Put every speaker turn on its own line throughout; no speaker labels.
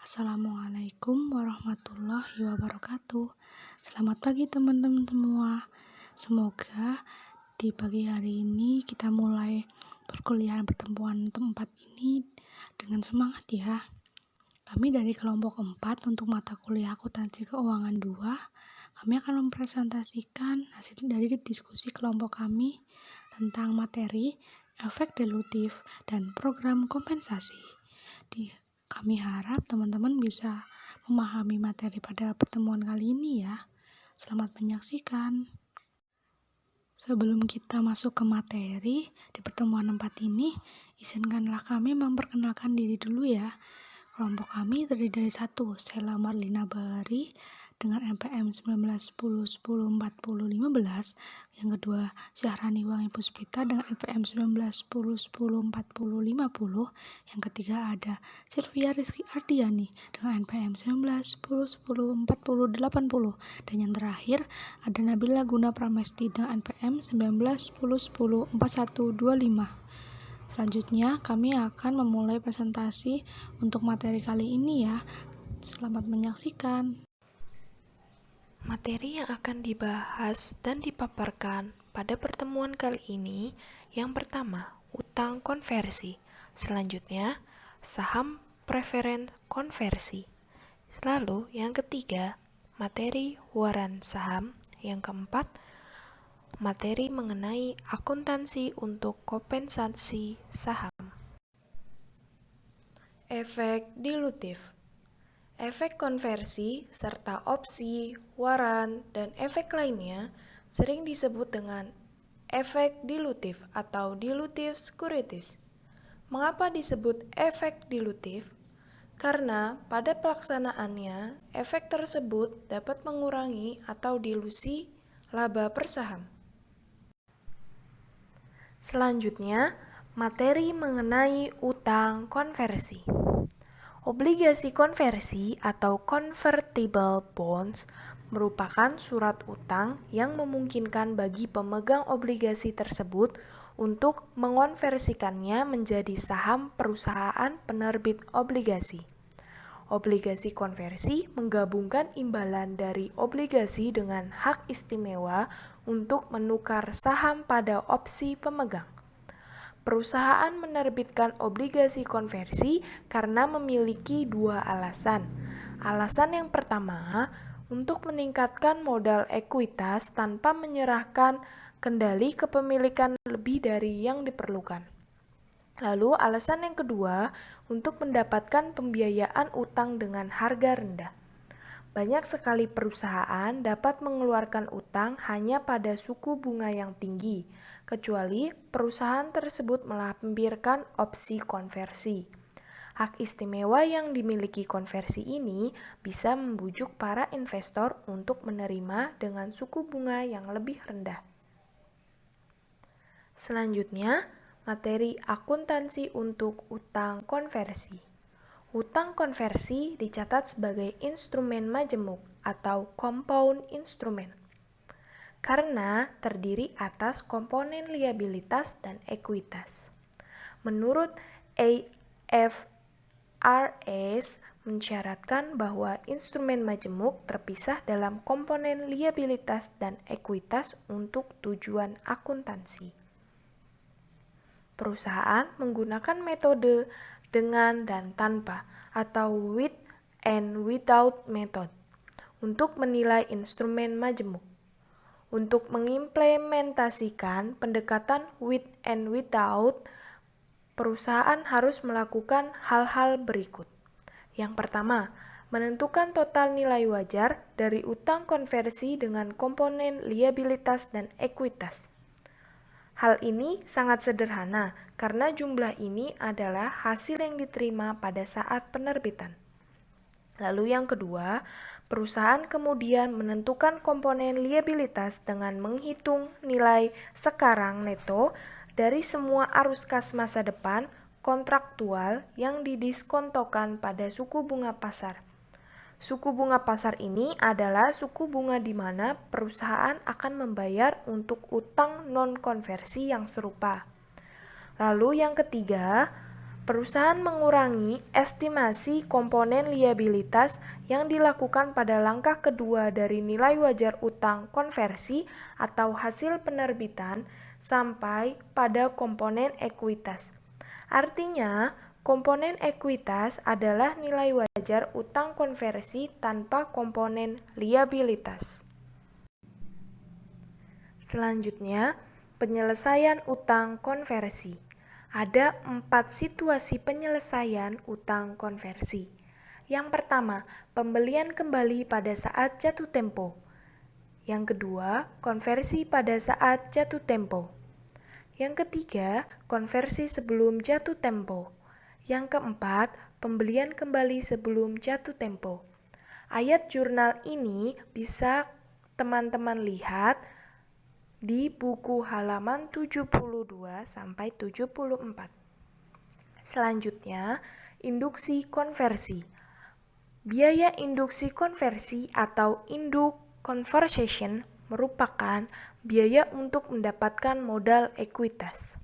Assalamualaikum warahmatullahi wabarakatuh. Selamat pagi teman-teman semua. Semoga di pagi hari ini kita mulai perkuliahan pertemuan tempat ini dengan semangat ya. Kami dari kelompok 4 untuk mata kuliah akuntansi keuangan 2, kami akan mempresentasikan hasil dari diskusi kelompok kami tentang materi, efek dilutif, dan program kompensasi. Kami harap teman-teman bisa memahami materi pada pertemuan kali ini ya. Selamat menyaksikan. Sebelum kita masuk ke materi di pertemuan 4 ini, izinkanlah kami memperkenalkan diri dulu ya. Kelompok kami terdiri dari 1, Sheila Marlina Bahari dengan NPM 1910104015. Yang kedua, Syahrani Wangi Puspita dengan NPM 1910104050. Yang ketiga ada Sylvia Rizky Ardiani dengan NPM 1910104080. Dan yang terakhir ada Nabila Guna Pramesti dengan NPM 19104125. Selanjutnya, kami akan memulai presentasi untuk materi kali ini ya. Selamat menyaksikan.
Materi yang akan dibahas dan dipaparkan pada pertemuan kali ini, yang pertama, utang konversi. Selanjutnya, saham preferen konversi. Lalu, yang ketiga, materi waran saham. Yang keempat, materi mengenai akuntansi untuk kompensasi saham. Efek dilutif. Efek konversi serta opsi, waran, dan efek lainnya sering disebut dengan efek dilutif atau dilutive securities. Mengapa disebut efek dilutif? Karena pada pelaksanaannya, efek tersebut dapat mengurangi atau dilusi laba per saham. Selanjutnya, materi mengenai utang konversi. Obligasi konversi atau convertible bonds merupakan surat utang yang memungkinkan bagi pemegang obligasi tersebut untuk mengonversikannya menjadi saham perusahaan penerbit obligasi. Obligasi konversi menggabungkan imbalan dari obligasi dengan hak istimewa untuk menukar saham pada opsi pemegang. Perusahaan menerbitkan obligasi konversi karena memiliki dua alasan. Alasan yang pertama, untuk meningkatkan modal ekuitas tanpa menyerahkan kendali kepemilikan lebih dari yang diperlukan. Lalu alasan yang kedua, untuk mendapatkan pembiayaan utang dengan harga rendah. Banyak sekali perusahaan dapat mengeluarkan utang hanya pada suku bunga yang tinggi, kecuali perusahaan tersebut melampirkan opsi konversi. Hak istimewa yang dimiliki konversi ini bisa membujuk para investor untuk menerima dengan suku bunga yang lebih rendah. Selanjutnya, materi akuntansi untuk utang konversi. Utang konversi dicatat sebagai instrumen majemuk atau compound instrument karena terdiri atas komponen liabilitas dan ekuitas. Menurut IFRS mensyaratkan bahwa instrumen majemuk terpisah dalam komponen liabilitas dan ekuitas untuk tujuan akuntansi. Perusahaan menggunakan metode dengan dan tanpa atau with and without method untuk menilai instrumen majemuk. Untuk mengimplementasikan pendekatan with and without, perusahaan harus melakukan hal-hal berikut. Yang pertama, menentukan total nilai wajar dari utang konversi dengan komponen liabilitas dan ekuitas. Hal ini sangat sederhana karena jumlah ini adalah hasil yang diterima pada saat penerbitan. Lalu yang kedua, perusahaan kemudian menentukan komponen liabilitas dengan menghitung nilai sekarang neto dari semua arus kas masa depan kontraktual yang didiskontokan pada suku bunga pasar. Suku bunga pasar ini adalah suku bunga di mana perusahaan akan membayar untuk utang non-konversi yang serupa. Lalu yang ketiga, Perusahaan mengurangi estimasi komponen liabilitas yang dilakukan pada langkah kedua dari nilai wajar utang konversi atau hasil penerbitan sampai pada komponen ekuitas. Artinya, komponen ekuitas adalah nilai wajar utang konversi tanpa komponen liabilitas. Selanjutnya, penyelesaian utang konversi. Ada 4 situasi penyelesaian utang konversi. Yang pertama, pembelian kembali pada saat jatuh tempo. Yang kedua, konversi pada saat jatuh tempo. Yang ketiga, konversi sebelum jatuh tempo. Yang keempat, pembelian kembali sebelum jatuh tempo. Ayat jurnal ini bisa teman-teman lihat di buku halaman 72 sampai 74. Selanjutnya, induksi konversi. Biaya induksi konversi atau induk conversion merupakan biaya untuk mendapatkan modal ekuitas.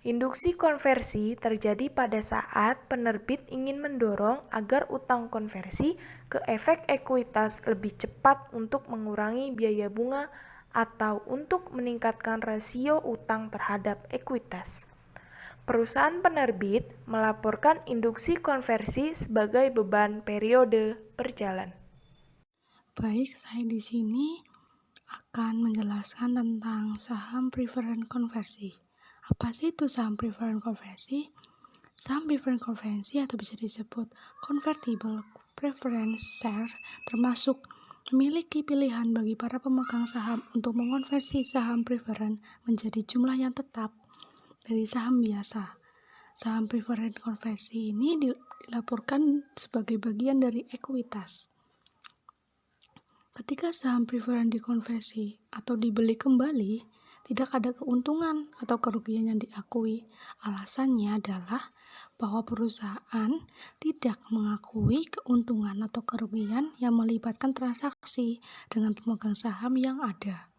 Induksi konversi terjadi pada saat penerbit ingin mendorong agar utang konversi ke efek ekuitas lebih cepat untuk mengurangi biaya bunga atau untuk meningkatkan rasio utang terhadap ekuitas. Perusahaan penerbit melaporkan induksi konversi sebagai beban periode berjalan.
Baik, saya di sini akan menjelaskan tentang saham preferred konversi. Apa sih itu saham preferred konversi? Saham preferred konversi atau bisa disebut convertible preference share termasuk memiliki pilihan bagi para pemegang saham untuk mengonversi saham preferred menjadi jumlah yang tetap dari saham biasa. Saham preferred konversi ini dilaporkan sebagai bagian dari ekuitas. Ketika saham preferred dikonversi atau dibeli kembali, tidak ada keuntungan atau kerugian yang diakui. Alasannya adalah bahwa perusahaan tidak mengakui keuntungan atau kerugian yang melibatkan transaksi dengan pemegang saham yang ada.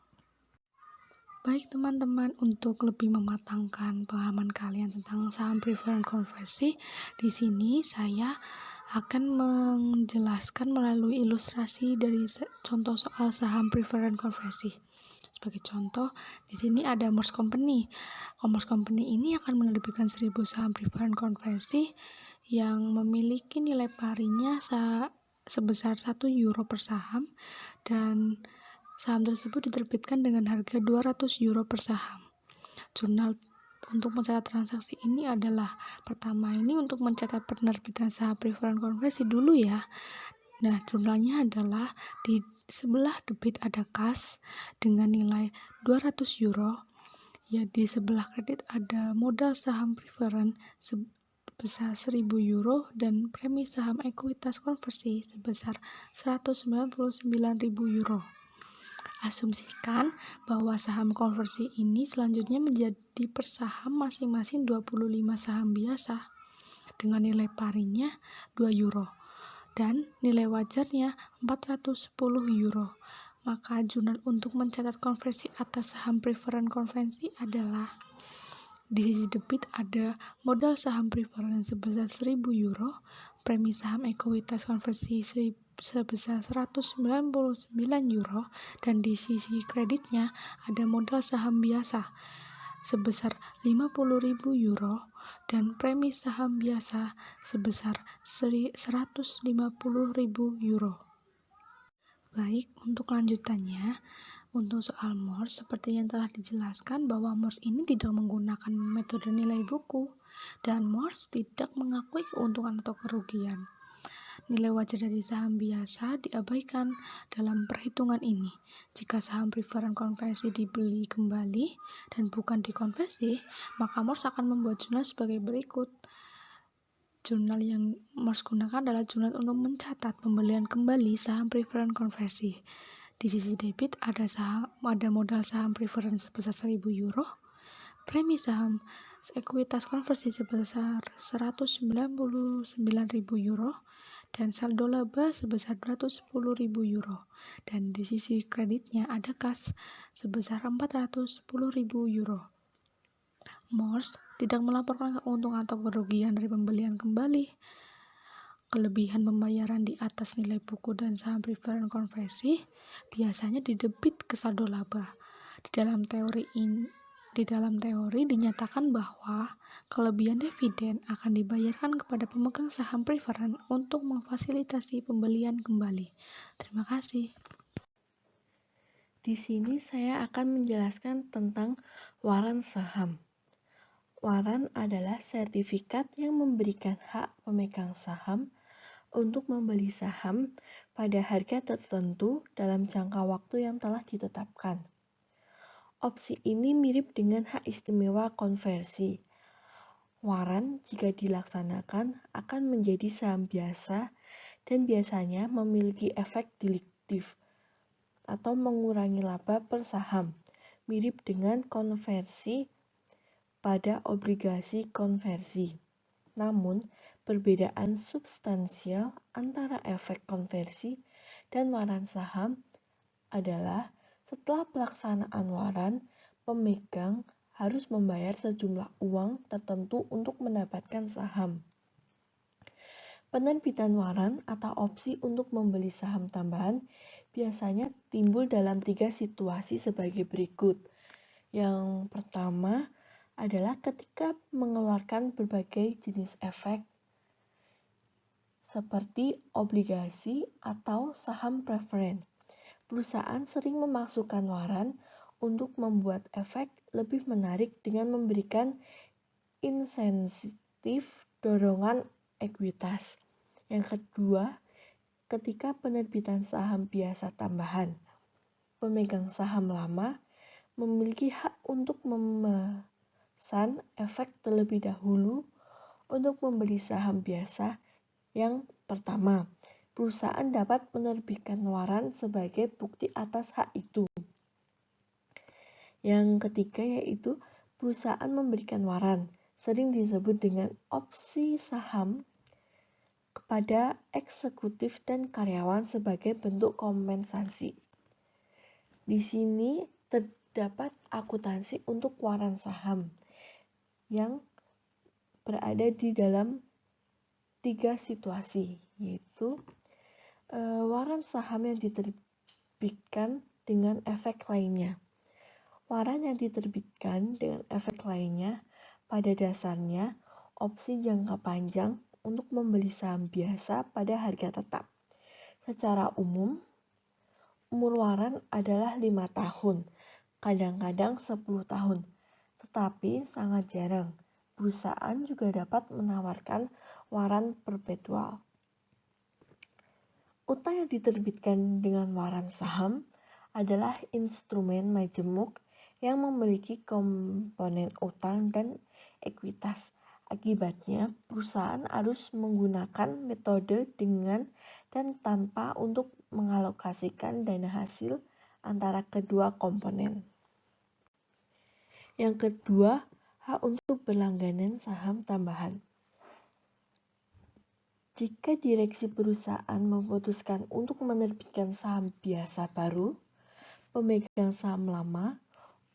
Baik teman-teman, untuk lebih mematangkan pemahaman kalian tentang saham preferred konversi, di sini saya akan menjelaskan melalui ilustrasi dari contoh soal saham preferred konversi. Sebagai contoh, di sini ada Moores Company. Moores Company ini akan menerbitkan 1000 saham preferred konversi yang memiliki nilai parinya sebesar 1 euro per saham, dan saham tersebut diterbitkan dengan harga 200 euro per saham. Jurnal untuk mencatat transaksi ini adalah pertama ini untuk mencatat penerbitan saham preferred konversi dulu ya. Nah, jurnalnya adalah di sebelah debit ada kas dengan nilai 200 euro. Ya, di sebelah kredit ada modal saham preferred sebesar 1000 euro dan premi saham ekuitas konversi sebesar 199.000 euro. Asumsikan bahwa saham konversi ini selanjutnya menjadi per saham masing-masing 25 saham biasa dengan nilai parinya 2 euro dan nilai wajarnya 410 euro. Maka jurnal untuk mencatat konversi atas saham preferred konversi adalah di sisi debit ada modal saham preferred sebesar 1000 euro, premi saham ekuitas konversi sebesar 199 euro, dan di sisi kreditnya ada modal saham biasa sebesar 50.000 euro dan premi saham biasa sebesar 150.000 euro. Baik, untuk lanjutannya, untuk soal Moores, seperti yang telah dijelaskan bahwa Moores ini tidak menggunakan metode nilai buku, dan Moores tidak mengakui keuntungan atau kerugian. Nilai wajar dari saham biasa diabaikan dalam perhitungan ini. Jika saham preferred konversi dibeli kembali dan bukan dikonversi, maka Moores akan membuat jurnal sebagai berikut. Jurnal yang Moores gunakan adalah jurnal untuk mencatat pembelian kembali saham preferred konversi. Di sisi debit ada modal saham preferred sebesar 1000 euro, premi saham ekuitas konversi sebesar 199.000 euro, dan saldo laba sebesar 210.000 euro. Dan di sisi kreditnya ada kas sebesar 410.000 euro. Morse tidak melaporkan keuntungan atau kerugian dari pembelian kembali. Kelebihan pembayaran di atas nilai buku dan saham preferred konversi biasanya didebit ke saldo laba. Di dalam teori dinyatakan bahwa kelebihan dividen akan dibayarkan kepada pemegang saham preferred untuk memfasilitasi pembelian kembali. Terima kasih.
Di sini saya akan menjelaskan tentang waran saham. Waran adalah sertifikat yang memberikan hak pemegang saham untuk membeli saham pada harga tertentu dalam jangka waktu yang telah ditetapkan. Opsi ini mirip dengan hak istimewa konversi. Waran jika dilaksanakan akan menjadi saham biasa dan biasanya memiliki efek diluktif atau mengurangi laba per saham, mirip dengan konversi pada obligasi konversi. Namun, perbedaan substansial antara efek konversi dan waran saham adalah setelah pelaksanaan waran, pemegang harus membayar sejumlah uang tertentu untuk mendapatkan saham. Penerbitan waran atau opsi untuk membeli saham tambahan biasanya timbul dalam 3 situasi sebagai berikut. Yang pertama adalah ketika mengeluarkan berbagai jenis efek seperti obligasi atau saham preferen. Perusahaan sering memasukkan waran untuk membuat efek lebih menarik dengan memberikan insentif dorongan ekuitas. Yang kedua, ketika penerbitan saham biasa tambahan, pemegang saham lama memiliki hak untuk memesan efek terlebih dahulu untuk membeli saham biasa. Yang pertama, perusahaan dapat menerbitkan waran sebagai bukti atas hak itu. Yang ketiga yaitu perusahaan memberikan waran, sering disebut dengan opsi saham kepada eksekutif dan karyawan sebagai bentuk kompensasi. Di sini terdapat akuntansi untuk waran saham yang berada di dalam 3 situasi, yaitu waran saham yang diterbitkan dengan efek lainnya. Waran yang diterbitkan dengan efek lainnya pada dasarnya opsi jangka panjang untuk membeli saham biasa pada harga tetap. Secara umum, umur waran adalah 5 tahun, kadang-kadang 10 tahun, tetapi sangat jarang. Perusahaan juga dapat menawarkan waran perpetual. Utang yang diterbitkan dengan waran saham adalah instrumen majemuk yang memiliki komponen utang dan ekuitas. Akibatnya, perusahaan harus menggunakan metode dengan dan tanpa untuk mengalokasikan dana hasil antara kedua komponen. Yang kedua, hak untuk berlangganan saham tambahan. Jika direksi perusahaan memutuskan untuk menerbitkan saham biasa baru, pemegang saham lama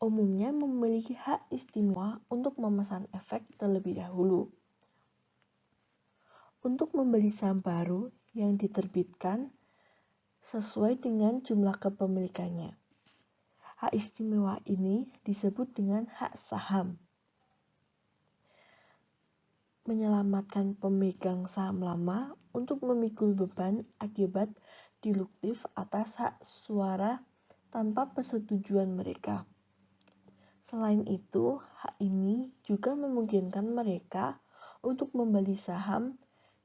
umumnya memiliki hak istimewa untuk memesan efek terlebih dahulu. Untuk membeli saham baru yang diterbitkan sesuai dengan jumlah kepemilikannya. Hak istimewa ini disebut dengan hak saham. Menyelamatkan pemegang saham lama untuk memikul beban akibat diluktif atas hak suara tanpa persetujuan mereka. Selain itu, hak ini juga memungkinkan mereka untuk membeli saham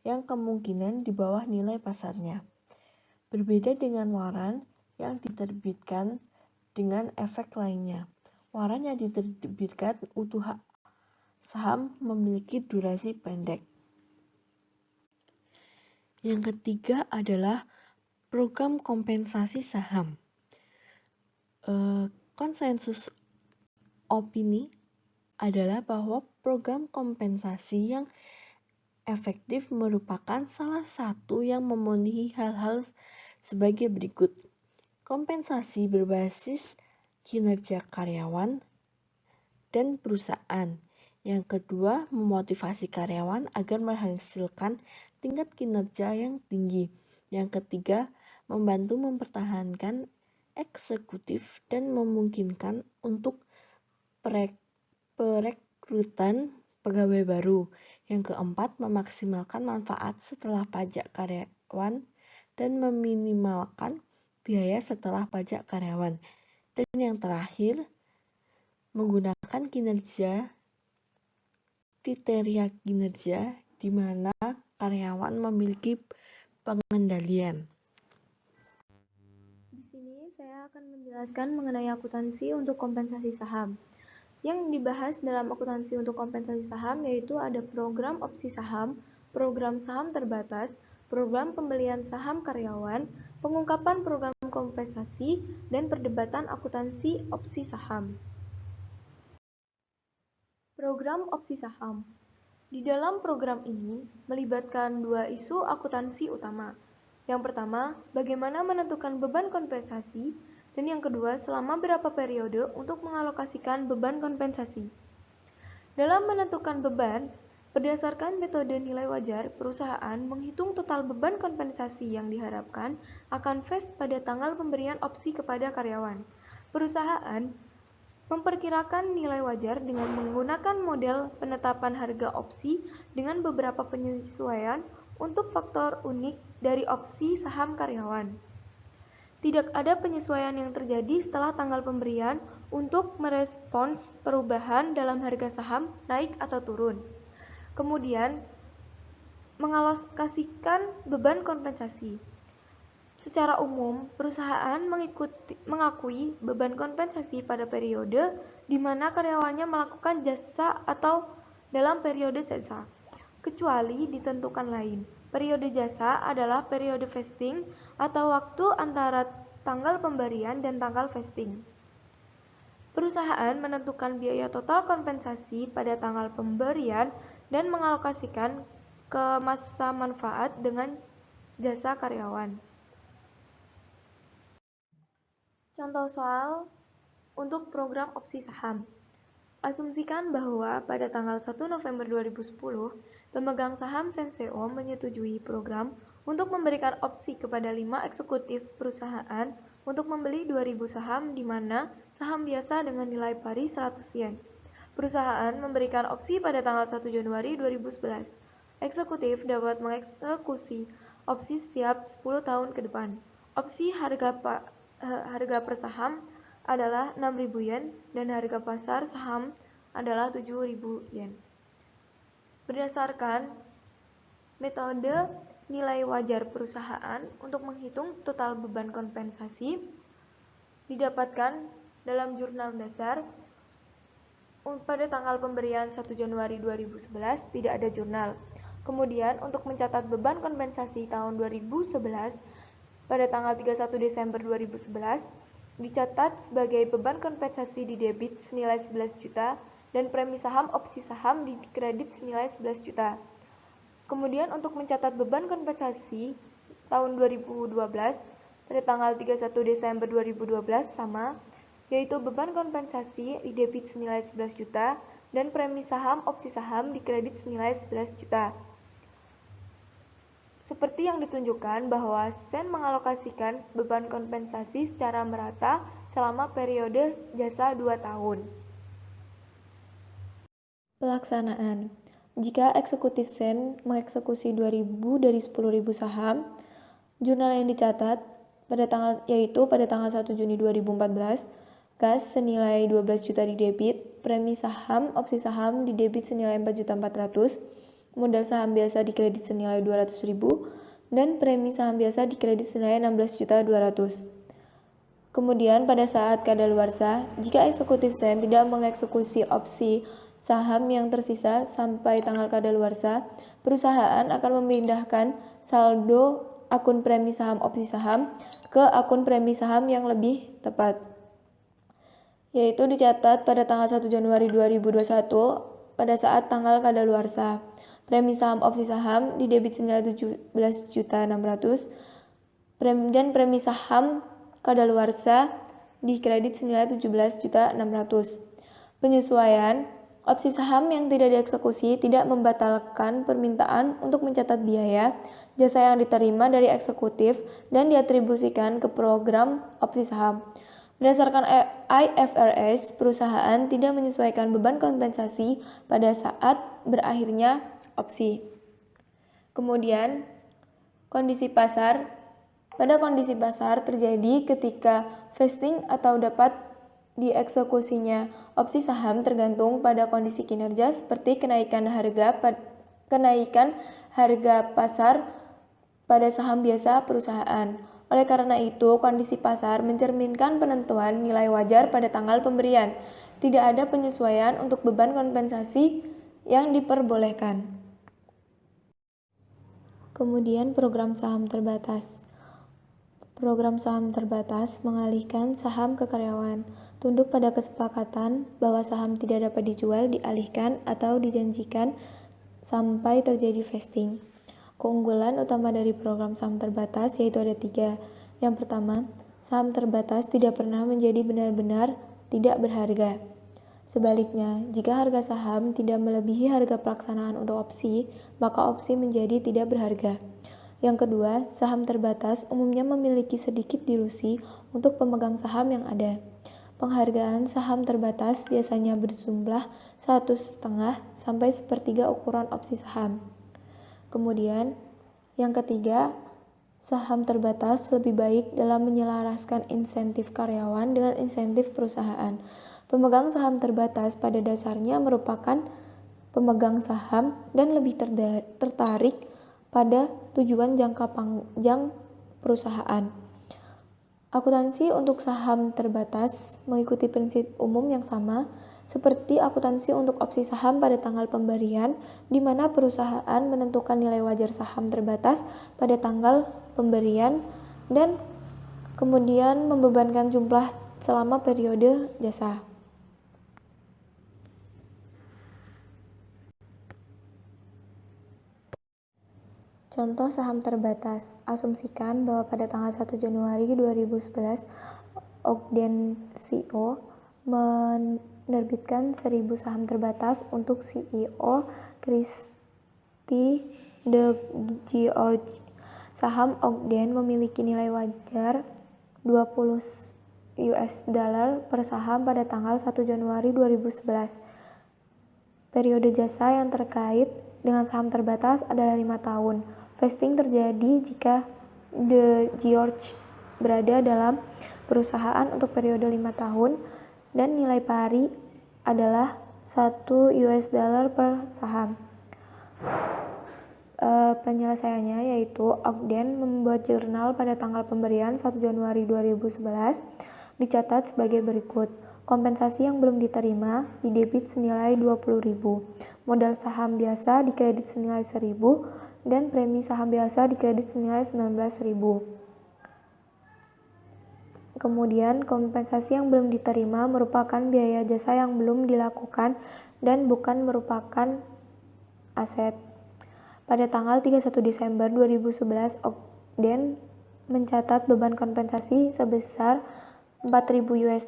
yang kemungkinan di bawah nilai pasarnya. Berbeda dengan waran yang diterbitkan dengan efek lainnya. Waran yang diterbitkan utuh hak saham memiliki durasi pendek. Yang ketiga adalah program kompensasi saham. Konsensus opini adalah bahwa program kompensasi yang efektif merupakan salah satu yang memenuhi hal-hal sebagai berikut. Kompensasi berbasis kinerja karyawan dan perusahaan. Yang kedua, memotivasi karyawan agar menghasilkan tingkat kinerja yang tinggi. Yang ketiga, membantu mempertahankan eksekutif dan memungkinkan untuk perekrutan pegawai baru. Yang keempat, memaksimalkan manfaat setelah pajak karyawan dan meminimalkan biaya setelah pajak karyawan. Dan yang terakhir, menggunakan kriteria kinerja di mana karyawan memiliki pengendalian.
Di sini saya akan menjelaskan mengenai akuntansi untuk kompensasi saham. Yang dibahas dalam akuntansi untuk kompensasi saham yaitu ada program opsi saham, program saham terbatas, program pembelian saham karyawan, pengungkapan program kompensasi, dan perdebatan akuntansi opsi saham. Program opsi saham. Di dalam program ini melibatkan dua isu akuntansi utama. Yang pertama, bagaimana menentukan beban kompensasi, dan yang kedua, selama berapa periode untuk mengalokasikan beban kompensasi. Dalam menentukan beban, berdasarkan metode nilai wajar, perusahaan menghitung total beban kompensasi yang diharapkan akan vest pada tanggal pemberian opsi kepada karyawan. Perusahaan memperkirakan nilai wajar dengan menggunakan model penetapan harga opsi dengan beberapa penyesuaian untuk faktor unik dari opsi saham karyawan. Tidak ada penyesuaian yang terjadi setelah tanggal pemberian untuk merespons perubahan dalam harga saham naik atau turun. Kemudian, mengalokasikan beban kompensasi. Secara umum, perusahaan mengakui beban kompensasi pada periode di mana karyawannya melakukan jasa atau dalam periode jasa, kecuali ditentukan lain. Periode jasa adalah periode vesting atau waktu antara tanggal pemberian dan tanggal vesting. Perusahaan menentukan biaya total kompensasi pada tanggal pemberian dan mengalokasikan ke masa manfaat dengan jasa karyawan. Contoh soal untuk program opsi saham. Asumsikan bahwa pada tanggal 1 November 2010, pemegang saham Senseo menyetujui program untuk memberikan opsi kepada 5 eksekutif perusahaan untuk membeli 2.000 saham di mana saham biasa dengan nilai pari 100 yen. Perusahaan memberikan opsi pada tanggal 1 Januari 2011. Eksekutif dapat mengeksekusi opsi setiap 10 tahun ke depan. Opsi harga per saham adalah 6.000 yen dan harga pasar saham adalah 7.000 yen. Berdasarkan metode nilai wajar perusahaan untuk menghitung total beban kompensasi didapatkan dalam jurnal dasar. Pada tanggal pemberian 1 Januari 2011 tidak ada jurnal. Kemudian untuk mencatat beban kompensasi tahun 2011 pada tanggal 31 Desember 2011 dicatat sebagai beban kompensasi di debit senilai 11 juta dan premi saham opsi saham di kredit senilai 11 juta. Kemudian untuk mencatat beban kompensasi tahun 2012 pada tanggal 31 Desember 2012 sama, yaitu beban kompensasi di debit senilai 11 juta dan premi saham opsi saham di kredit senilai 11 juta. Seperti yang ditunjukkan bahwa Sen mengalokasikan beban kompensasi secara merata selama periode jasa 2 tahun.
Pelaksanaan. Jika eksekutif Sen mengeksekusi 2.000 dari 10.000 saham, jurnal yang dicatat pada tanggal 1 Juni 2014, kas senilai 12 juta di debit, premi saham opsi saham di debit senilai 4.400.000, modal saham biasa di kredit senilai 200.000 dan premi saham biasa di kredit senilai 16.200.000. Kemudian pada saat kadaluarsa, jika eksekutif Sen tidak mengeksekusi opsi saham yang tersisa sampai tanggal kadaluarsa, perusahaan akan memindahkan saldo akun premi saham opsi saham ke akun premi saham yang lebih tepat, yaitu dicatat pada tanggal 1 Januari 2021 pada saat tanggal kadaluarsa. Premi saham opsi saham di debit senilai 17.600.000 dan premi saham kadaluarsa di kredit senilai 17.600.000. Penyesuaian opsi saham yang tidak dieksekusi tidak membatalkan permintaan untuk mencatat biaya jasa yang diterima dari eksekutif dan diatribusikan ke program opsi saham. Berdasarkan IFRS, perusahaan tidak menyesuaikan beban kompensasi pada saat berakhirnya opsi. Kemudian, kondisi pasar. Pada kondisi pasar terjadi ketika vesting atau dapat dieksekusinya opsi saham tergantung pada kondisi kinerja seperti kenaikan harga pasar pada saham biasa perusahaan. Oleh karena itu, kondisi pasar mencerminkan penentuan nilai wajar pada tanggal pemberian. Tidak ada penyesuaian untuk beban kompensasi yang diperbolehkan. Kemudian program saham terbatas. Program saham terbatas mengalihkan saham ke karyawan. Tunduk pada kesepakatan bahwa saham tidak dapat dijual, dialihkan, atau dijanjikan sampai terjadi vesting. Keunggulan utama dari program saham terbatas yaitu ada 3. Yang pertama, saham terbatas tidak pernah menjadi benar-benar tidak berharga. Sebaliknya, jika harga saham tidak melebihi harga pelaksanaan untuk opsi, maka opsi menjadi tidak berharga. Yang kedua, saham terbatas umumnya memiliki sedikit dilusi untuk pemegang saham yang ada. Penghargaan saham terbatas biasanya berjumlah 1,5 sampai 1/3 ukuran opsi saham. Kemudian, yang ketiga, saham terbatas lebih baik dalam menyelaraskan insentif karyawan dengan insentif perusahaan. Pemegang saham terbatas pada dasarnya merupakan pemegang saham dan lebih tertarik pada tujuan jangka panjang perusahaan. Akuntansi untuk saham terbatas mengikuti prinsip umum yang sama seperti akuntansi untuk opsi saham pada tanggal pemberian, di mana perusahaan menentukan nilai wajar saham terbatas pada tanggal pemberian dan kemudian membebankan jumlah selama periode jasa. Contoh saham terbatas. Asumsikan bahwa pada tanggal 1 Januari 2011, Ogden Co. menerbitkan 1.000 saham terbatas untuk CEO Christie de George. Saham Ogden memiliki nilai wajar $20 per saham pada tanggal 1 Januari 2011. Periode jasa yang terkait dengan saham terbatas adalah 5 tahun. Vesting terjadi jika De George berada dalam perusahaan untuk periode 5 tahun dan nilai pari adalah $1 per saham. Penyelesaiannya yaitu Ogden membuat jurnal pada tanggal pemberian 1 Januari 2011 dicatat sebagai berikut. Kompensasi yang belum diterima didebit senilai 20.000. Modal saham biasa dikredit senilai 1.000 dan premi saham biasa dikredit senilai 19.000. Kemudian, kompensasi yang belum diterima merupakan biaya jasa yang belum dilakukan dan bukan merupakan aset. Pada tanggal 31 Desember 2011, Ogden mencatat beban kompensasi sebesar $4.000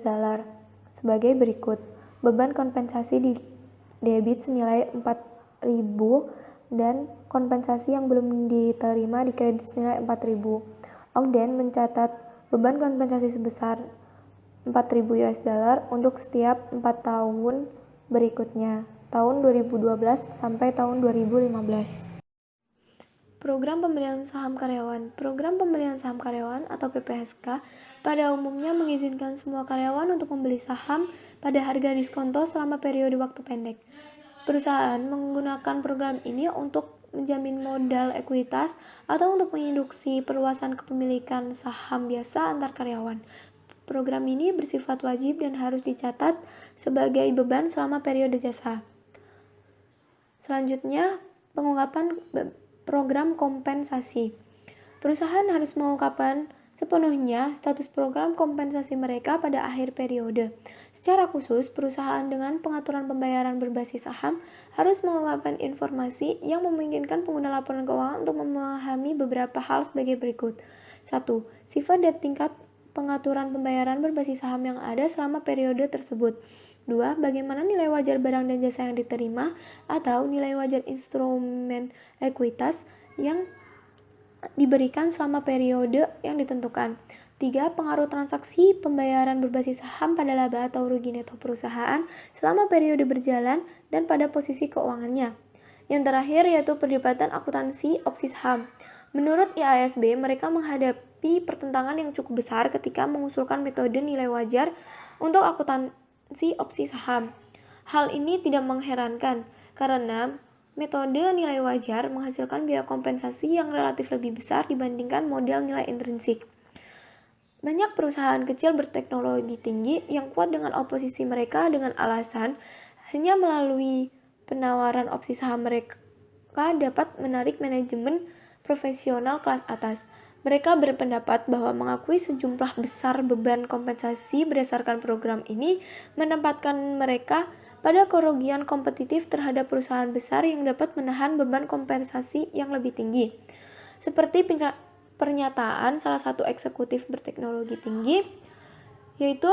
sebagai berikut. Beban kompensasi di debit senilai 4.000 dan kompensasi yang belum diterima dikredit senilai 4.000. Ogden mencatat beban kompensasi sebesar $4.000 untuk setiap 4 tahun berikutnya, tahun 2012 sampai tahun 2015. Program pembelian saham karyawan. Program pembelian saham karyawan atau PPSK pada umumnya mengizinkan semua karyawan untuk membeli saham pada harga diskonto selama periode waktu pendek. Perusahaan menggunakan program ini untuk menjamin modal ekuitas atau untuk menginduksi perluasan kepemilikan saham biasa antar karyawan. Program ini bersifat wajib dan harus dicatat sebagai beban selama periode jasa. Selanjutnya, pengungkapan program kompensasi. Perusahaan harus mengungkapkan sepenuhnya status program kompensasi mereka pada akhir periode. Secara khusus, perusahaan dengan pengaturan pembayaran berbasis saham harus mengungkapkan informasi yang memungkinkan pengguna laporan keuangan untuk memahami beberapa hal sebagai berikut. 1. Sifat dan tingkat pengaturan pembayaran berbasis saham yang ada selama periode tersebut. 2. Bagaimana nilai wajar barang dan jasa yang diterima atau nilai wajar instrumen ekuitas yang diberikan selama periode yang ditentukan. 3. Pengaruh transaksi pembayaran berbasis saham pada laba atau rugi neto perusahaan selama periode berjalan dan pada posisi keuangannya. Yang terakhir yaitu perdebatan akuntansi opsi saham. Menurut IASB, mereka menghadapi pertentangan yang cukup besar ketika mengusulkan metode nilai wajar untuk akuntansi opsi saham. Hal ini tidak mengherankan karena metode nilai wajar menghasilkan biaya kompensasi yang relatif lebih besar dibandingkan model nilai intrinsik. Banyak perusahaan kecil berteknologi tinggi yang kuat dengan oposisi mereka dengan alasan hanya melalui penawaran opsi saham mereka dapat menarik manajemen profesional kelas atas. Mereka berpendapat bahwa mengakui sejumlah besar beban kompensasi berdasarkan program ini menempatkan mereka pada kerugian kompetitif terhadap perusahaan besar yang dapat menahan beban kompensasi yang lebih tinggi. Seperti pernyataan salah satu eksekutif berteknologi tinggi, yaitu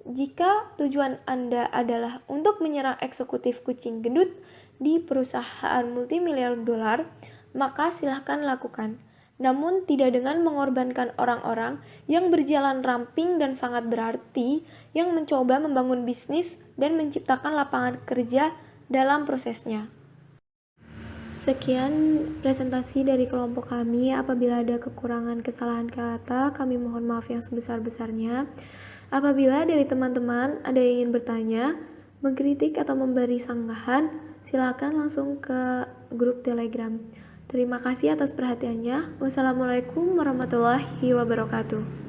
jika tujuan Anda adalah untuk menyerang eksekutif kucing gendut di perusahaan multimiliar dolar, maka silahkan lakukan. Namun tidak dengan mengorbankan orang-orang yang berjalan ramping dan sangat berarti yang mencoba membangun bisnis dan menciptakan lapangan kerja dalam prosesnya. Sekian presentasi dari kelompok kami. Apabila ada kekurangan kesalahan kata, kami mohon maaf yang sebesar-besarnya. Apabila dari teman-teman ada yang ingin bertanya, mengkritik atau memberi sanggahan, silakan langsung ke grup Telegram. Terima kasih atas perhatiannya. Wassalamualaikum warahmatullahi wabarakatuh.